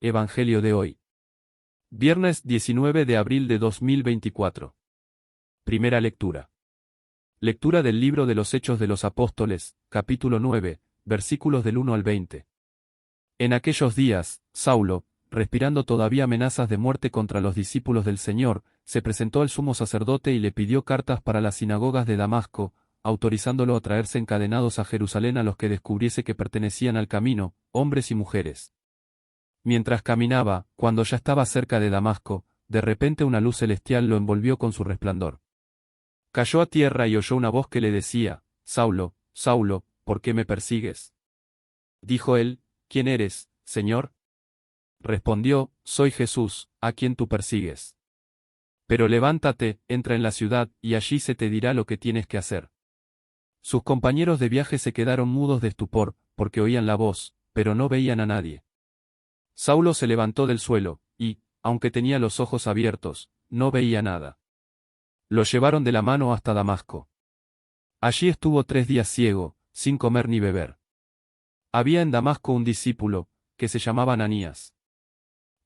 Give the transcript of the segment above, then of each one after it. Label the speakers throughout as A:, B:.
A: Evangelio de hoy. Viernes 19 de abril de 2024. Primera lectura. Lectura del libro de los Hechos de los Apóstoles, capítulo 9, versículos del 1 al 20. En aquellos días, Saulo, respirando todavía amenazas de muerte contra los discípulos del Señor, se presentó al sumo sacerdote y le pidió cartas para las sinagogas de Damasco, autorizándolo a traerse encadenados a Jerusalén a los que descubriese que pertenecían al camino, hombres y mujeres. Mientras caminaba, cuando ya estaba cerca de Damasco, de repente una luz celestial lo envolvió con su resplandor. Cayó a tierra y oyó una voz que le decía: Saulo, Saulo, ¿por qué me persigues? Dijo él: ¿Quién eres, Señor? Respondió: Soy Jesús, a quien tú persigues. Pero levántate, entra en la ciudad, y allí se te dirá lo que tienes que hacer. Sus compañeros de viaje se quedaron mudos de estupor, porque oían la voz, pero no veían a nadie. Saulo se levantó del suelo, y, aunque tenía los ojos abiertos, no veía nada. Lo llevaron de la mano hasta Damasco. Allí estuvo 3 días ciego, sin comer ni beber. Había en Damasco un discípulo, que se llamaba Ananías.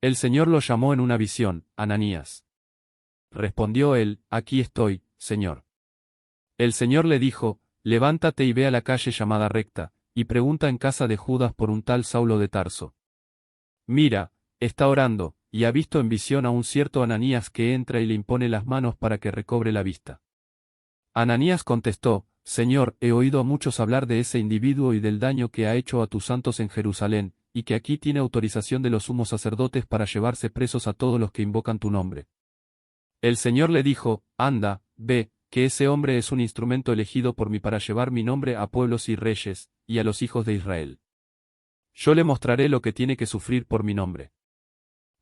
A: El Señor lo llamó en una visión: Ananías. Respondió él: Aquí estoy, Señor. El Señor le dijo: Levántate y ve a la calle llamada Recta, y pregunta en casa de Judas por un tal Saulo de Tarso. Mira, está orando, y ha visto en visión a un cierto Ananías que entra y le impone las manos para que recobre la vista. Ananías contestó: Señor, he oído a muchos hablar de ese individuo y del daño que ha hecho a tus santos en Jerusalén, y que aquí tiene autorización de los sumos sacerdotes para llevarse presos a todos los que invocan tu nombre. El Señor le dijo: Anda, ve, que ese hombre es un instrumento elegido por mí para llevar mi nombre a pueblos y reyes, y a los hijos de Israel. Yo le mostraré lo que tiene que sufrir por mi nombre.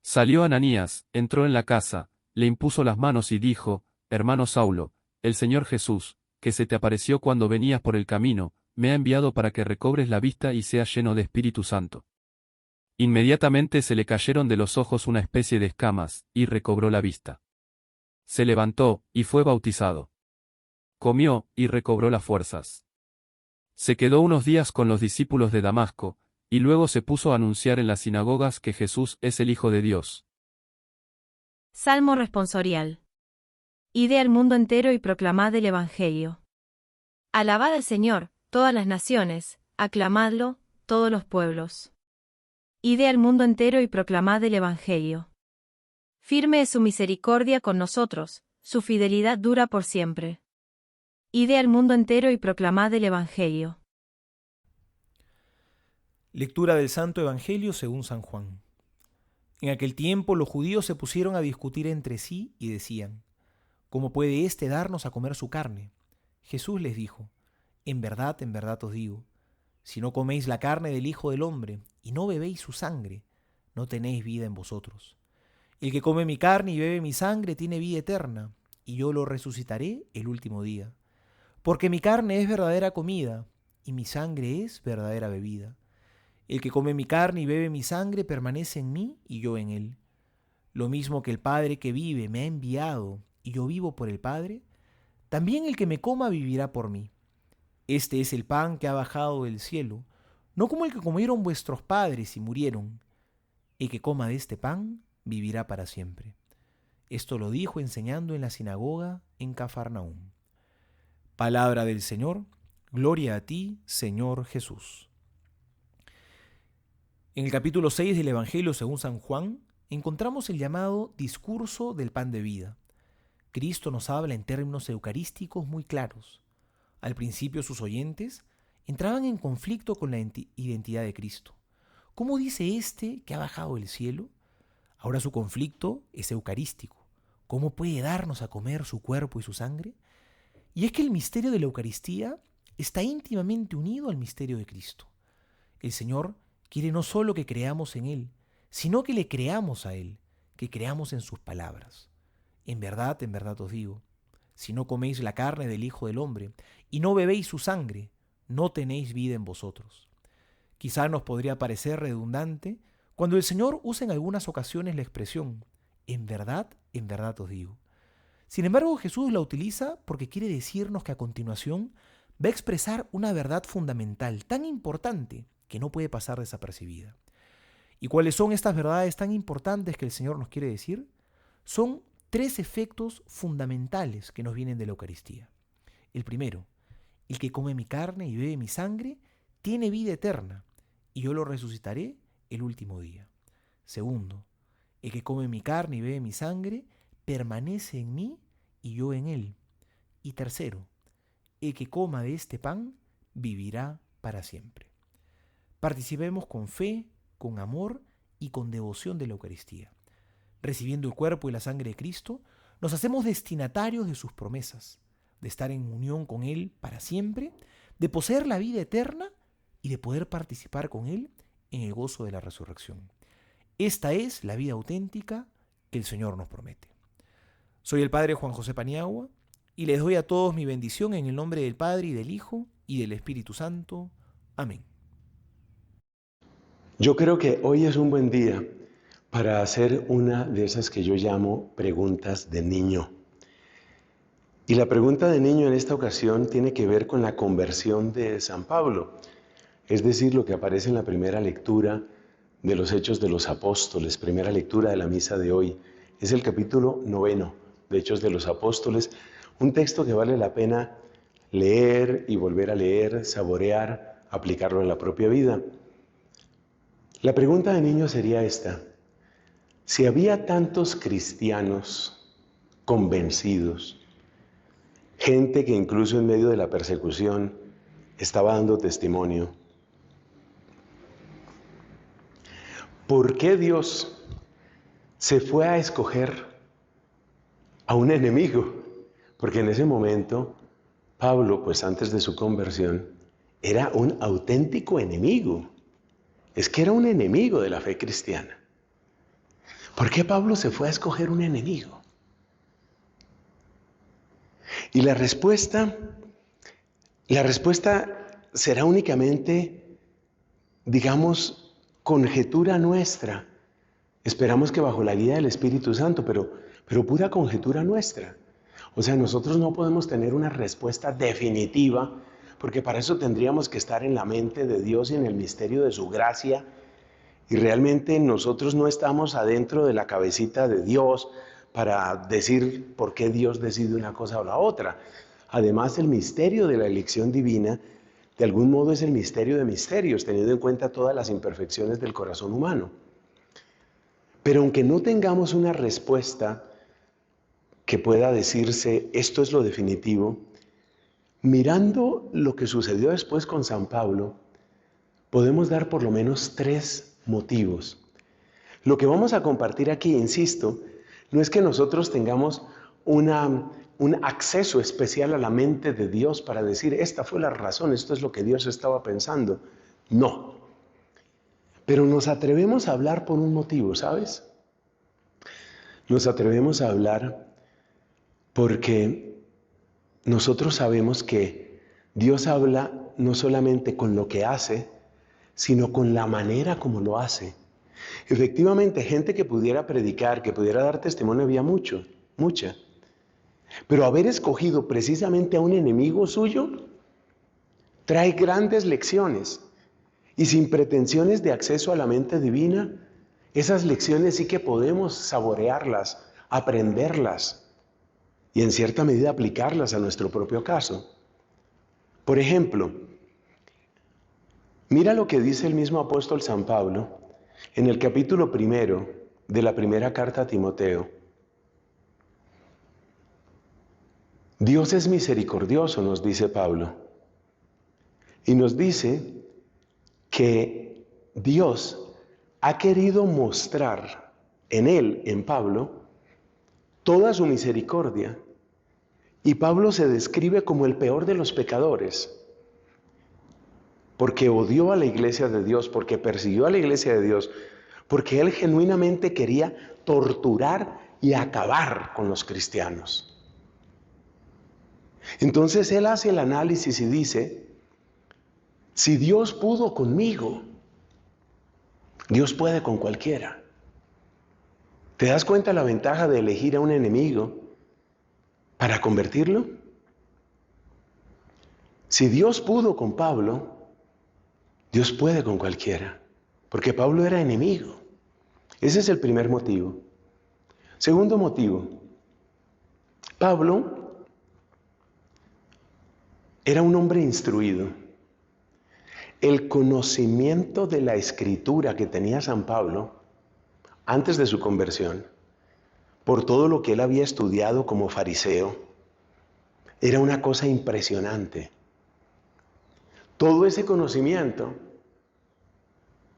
A: Salió Ananías, entró en la casa, le impuso las manos y dijo: Hermano Saulo, el Señor Jesús, que se te apareció cuando venías por el camino, me ha enviado para que recobres la vista y seas lleno de Espíritu Santo. Inmediatamente se le cayeron de los ojos una especie de escamas, y recobró la vista. Se levantó, y fue bautizado. Comió, y recobró las fuerzas. Se quedó unos días con los discípulos de Damasco, y luego se puso a anunciar en las sinagogas que Jesús es el Hijo de Dios.
B: Salmo responsorial. Id al mundo entero y proclamad el Evangelio. Alabad al Señor, todas las naciones, aclamadlo, todos los pueblos. Id al mundo entero y proclamad el Evangelio. Firme es su misericordia con nosotros, su fidelidad dura por siempre. Id al mundo entero y proclamad el Evangelio.
C: Lectura del Santo Evangelio según San Juan. En aquel tiempo los judíos se pusieron a discutir entre sí y decían: ¿Cómo puede éste darnos a comer su carne? Jesús les dijo: en verdad os digo, si no coméis la carne del Hijo del Hombre y no bebéis su sangre, no tenéis vida en vosotros. El que come mi carne y bebe mi sangre tiene vida eterna, y yo lo resucitaré el último día. Porque mi carne es verdadera comida, y mi sangre es verdadera bebida. El que come mi carne y bebe mi sangre permanece en mí y yo en él. Lo mismo que el Padre que vive me ha enviado y yo vivo por el Padre, también el que me coma vivirá por mí. Este es el pan que ha bajado del cielo, no como el que comieron vuestros padres y murieron. El que coma de este pan vivirá para siempre. Esto lo dijo enseñando en la sinagoga en Cafarnaúm. Palabra del Señor, gloria a ti, Señor Jesús. En el capítulo 6 del Evangelio según San Juan, encontramos el llamado discurso del pan de vida. Cristo nos habla en términos eucarísticos muy claros. Al principio sus oyentes entraban en conflicto con la identidad de Cristo. ¿Cómo dice éste que ha bajado del cielo? Ahora su conflicto es eucarístico. ¿Cómo puede darnos a comer su cuerpo y su sangre? Y es que el misterio de la Eucaristía está íntimamente unido al misterio de Cristo. El Señor quiere no solo que creamos en Él, sino que le creamos a Él, que creamos en sus palabras. En verdad os digo, si no coméis la carne del Hijo del Hombre y no bebéis su sangre, no tenéis vida en vosotros. Quizá nos podría parecer redundante cuando el Señor usa en algunas ocasiones la expresión en verdad os digo. Sin embargo, Jesús la utiliza porque quiere decirnos que a continuación va a expresar una verdad fundamental, tan importante, que no puede pasar desapercibida. ¿Y cuáles son estas verdades tan importantes que el Señor nos quiere decir? Son 3 efectos fundamentales que nos vienen de la Eucaristía. El primero, el que come mi carne y bebe mi sangre tiene vida eterna, y yo lo resucitaré el último día. Segundo, el que come mi carne y bebe mi sangre permanece en mí y yo en él. Y tercero, el que coma de este pan vivirá para siempre. Participemos con fe, con amor y con devoción de la Eucaristía. Recibiendo el cuerpo y la sangre de Cristo, nos hacemos destinatarios de sus promesas, de estar en unión con Él para siempre, de poseer la vida eterna y de poder participar con Él en el gozo de la resurrección. Esta es la vida auténtica que el Señor nos promete. Soy el Padre Juan José Paniagua y les doy a todos mi bendición en el nombre del Padre y del Hijo y del Espíritu Santo. Amén.
D: Yo creo que hoy es un buen día para hacer una de esas que yo llamo preguntas de niño. Y la pregunta de niño en esta ocasión tiene que ver con la conversión de San Pablo, es decir, lo que aparece en la primera lectura de los Hechos de los Apóstoles, primera lectura de la misa de hoy. Es el capítulo 9 de Hechos de los Apóstoles, un texto que vale la pena leer y volver a leer, saborear, aplicarlo en la propia vida. La pregunta de niño sería esta: si había tantos cristianos convencidos, gente que incluso en medio de la persecución estaba dando testimonio, ¿por qué Dios se fue a escoger a un enemigo? Porque en ese momento Pablo, pues antes de su conversión, era un auténtico enemigo. Es que era un enemigo de la fe cristiana. ¿Por qué Pablo se fue a escoger un enemigo? Y la respuesta será únicamente, digamos, conjetura nuestra. Esperamos que bajo la guía del Espíritu Santo, pero pura conjetura nuestra. O sea, nosotros no podemos tener una respuesta definitiva, porque para eso tendríamos que estar en la mente de Dios y en el misterio de su gracia. Y realmente nosotros no estamos adentro de la cabecita de Dios para decir por qué Dios decide una cosa o la otra. Además, el misterio de la elección divina, de algún modo, es el misterio de misterios, teniendo en cuenta todas las imperfecciones del corazón humano. Pero aunque no tengamos una respuesta que pueda decirse, esto es lo definitivo, mirando lo que sucedió después con San Pablo, podemos dar por lo menos 3 motivos. Lo que vamos a compartir aquí, insisto, no es que nosotros tengamos un acceso especial a la mente de Dios para decir, esta fue la razón, esto es lo que Dios estaba pensando. No. Pero nos atrevemos a hablar por un motivo, ¿sabes? Nos atrevemos a hablar porque nosotros sabemos que Dios habla no solamente con lo que hace, sino con la manera como lo hace. Efectivamente, gente que pudiera predicar, que pudiera dar testimonio, había mucha. Pero haber escogido precisamente a un enemigo suyo trae grandes lecciones. Y sin pretensiones de acceso a la mente divina, esas lecciones sí que podemos saborearlas, aprenderlas y en cierta medida aplicarlas a nuestro propio caso. Por ejemplo, mira lo que dice el mismo apóstol San Pablo en el capítulo 1 de la primera carta a Timoteo. Dios es misericordioso, nos dice Pablo, y nos dice que Dios ha querido mostrar en él, en Pablo, toda su misericordia. Y Pablo se describe como el peor de los pecadores, porque odió a la iglesia de Dios, porque persiguió a la iglesia de Dios, porque él genuinamente quería torturar y acabar con los cristianos. Entonces él hace el análisis y dice, si Dios pudo conmigo, Dios puede con cualquiera. ¿Te das cuenta la ventaja de elegir a un enemigo para convertirlo? Si Dios pudo con Pablo, Dios puede con cualquiera, porque Pablo era enemigo. Ese es el primer motivo. Segundo motivo, Pablo era un hombre instruido. El conocimiento de la Escritura que tenía San Pablo antes de su conversión, por todo lo que él había estudiado como fariseo, era una cosa impresionante. Todo ese conocimiento,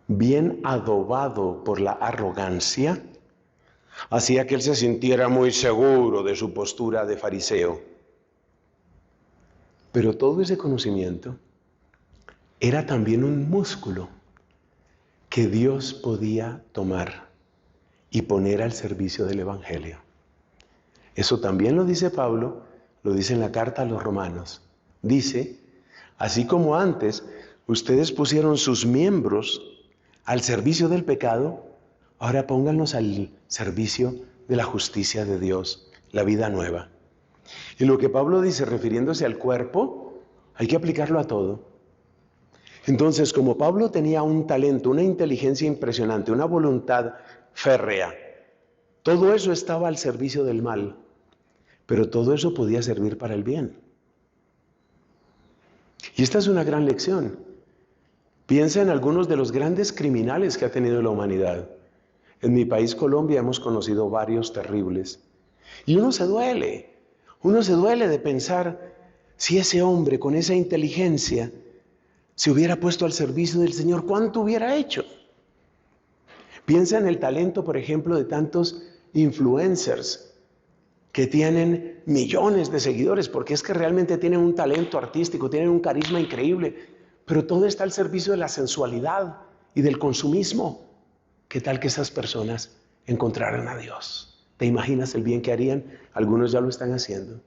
D: bien adobado por la arrogancia, hacía que él se sintiera muy seguro de su postura de fariseo. Pero todo ese conocimiento era también un músculo que Dios podía tomar y poner al servicio del Evangelio. Eso también lo dice Pablo, lo dice en la carta a los Romanos. Dice, así como antes ustedes pusieron sus miembros al servicio del pecado, ahora pónganlos al servicio de la justicia de Dios, la vida nueva. Y lo que Pablo dice refiriéndose al cuerpo, hay que aplicarlo a todo. Entonces, como Pablo tenía un talento, una inteligencia impresionante, una voluntad férrea, todo eso estaba al servicio del mal, pero todo eso podía servir para el bien. Y esta es una gran lección. Piensa en algunos de los grandes criminales que ha tenido la humanidad. En mi país, Colombia, hemos conocido varios terribles. Y uno se duele de pensar si ese hombre con esa inteligencia se hubiera puesto al servicio del Señor, ¿cuánto hubiera hecho? Piensa en el talento, por ejemplo, de tantos influencers que tienen millones de seguidores, porque es que realmente tienen un talento artístico, tienen un carisma increíble, pero todo está al servicio de la sensualidad y del consumismo. ¿Qué tal que esas personas encontraran a Dios? ¿Te imaginas el bien que harían? Algunos ya lo están haciendo.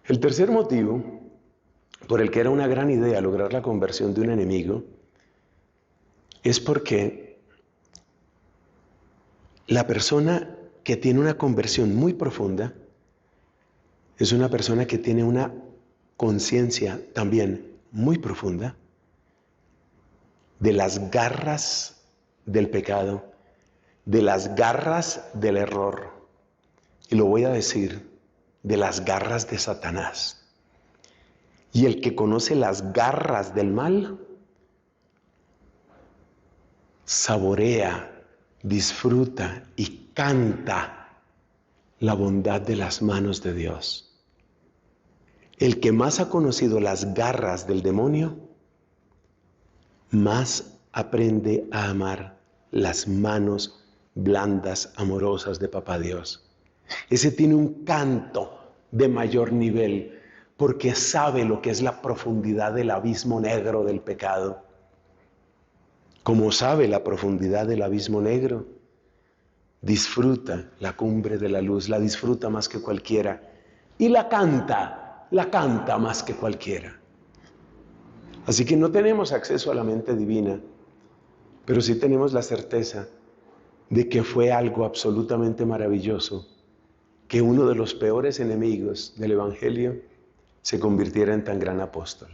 D: El tercer motivo por el que era una gran idea lograr la conversión de un enemigo es porque la persona que tiene una conversión muy profunda es una persona que tiene una conciencia también muy profunda de las garras del pecado, de las garras del error, y lo voy a decir, de las garras de Satanás. Y el que conoce las garras del mal, saborea, disfruta y canta la bondad de las manos de Dios. El que más ha conocido las garras del demonio, más aprende a amar las manos blandas, amorosas de Papá Dios. Ese tiene un canto de mayor nivel, porque sabe lo que es la profundidad del abismo negro del pecado. Como sabe la profundidad del abismo negro, disfruta la cumbre de la luz, la disfruta más que cualquiera, y la canta más que cualquiera. Así que no tenemos acceso a la mente divina, pero sí tenemos la certeza de que fue algo absolutamente maravilloso que uno de los peores enemigos del Evangelio se convirtiera en tan gran apóstol.